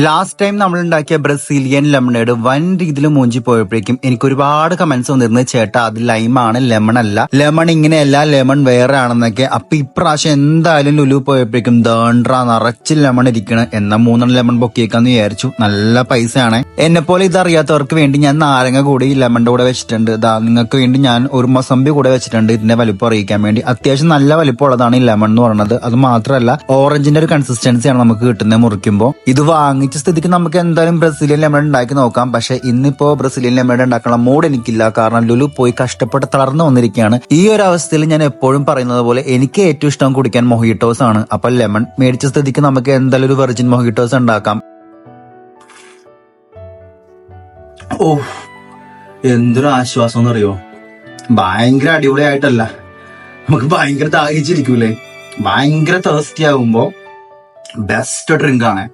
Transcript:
Last time നമ്മൾ ഉണ്ടാക്കിയ Brazilian lemonade വൻ രീതിയിൽ മൂഞ്ചി പോയപ്പോഴേക്കും എനിക്ക് ഒരുപാട് കമന്റ്സ് വന്നിരുന്നു, ചേട്ടാ അത് ലൈമാണ് ലെമൺ അല്ല, ലെമൺ ഇങ്ങനെയല്ല, ലെമൺ വേറെ ആണെന്നൊക്കെ. അപ്പൊ ഇപ്രാവശ്യം എന്തായാലും ലുലു പോയപ്പോഴേക്കും ദേണ്ട്ര നിറച്ച് ലെമൺ ഇരിക്കണം, എന്നാ 3 ലെമൺ പൊക്കിയേക്കാന്ന് വിചാരിച്ചു. നല്ല പൈസയാണ്. എന്നെ പോലെ ഇതറിയാത്തവർക്ക് വേണ്ടി ഞാൻ നാരങ്ങ കൂടി ലെമണിന്റെ കൂടെ വെച്ചിട്ടുണ്ട്. നിങ്ങൾക്ക് വേണ്ടി ഞാൻ ഒരു മൊസമ്പി കൂടെ വെച്ചിട്ടുണ്ട്, ഇതിന്റെ വലിപ്പം അറിയിക്കാൻ വേണ്ടി. അത്യാവശ്യം നല്ല വലിപ്പമുള്ളതാണ് ഈ ലെമൺ എന്ന് പറയുന്നത്. അത് മാത്രമല്ല ഓറഞ്ചിന്റെ ഒരു കൺസിസ്റ്റൻസിയാണ് നമുക്ക് കിട്ടുന്നത് മുറിക്കുമ്പോൾ. ഇത് വാങ്ങിച്ച സ്ഥിതിക്ക് നമുക്ക് എന്തായാലും ബ്രസീലിയൻ ലെമൺ ഉണ്ടാക്കി നോക്കാം. പക്ഷെ ഇന്നിപ്പോ ബ്രസീലിയൻ ലെമൺ ഉണ്ടാക്കാനുള്ള മൂഡ് എനിക്കില്ല, കാരണം ലുലു പോയി കഷ്ടപ്പെട്ട് തളർന്നു വന്നിരിക്കുകയാണ്. ഈ ഒരു അവസ്ഥയിൽ ഞാൻ എപ്പോഴും പറയുന്നത് പോലെ എനിക്ക് ഏറ്റവും ഇഷ്ടം കുടിക്കാൻ മൊഹിറ്റോസ് ആണ്. അപ്പൊ ലെമൺ മേടിച്ച സ്ഥിതിക്ക് നമുക്ക് എന്തായാലും ഒരു വെർജിൻ മൊഹിറ്റോസ് ഉണ്ടാക്കാം. ഓ എന്തൊരു ആശ്വാസം എന്നറിയോ, ഭയങ്കര അടിപൊളിയായിട്ടല്ല, നമുക്ക് ഭയങ്കര ദാഹിച്ചിരിക്കൂലേ, ഭയങ്കര തേഴ്സ്റ്റി ആകുമ്പോ ബെസ്റ്റ് ഡ്രിങ്ക് ആണ്.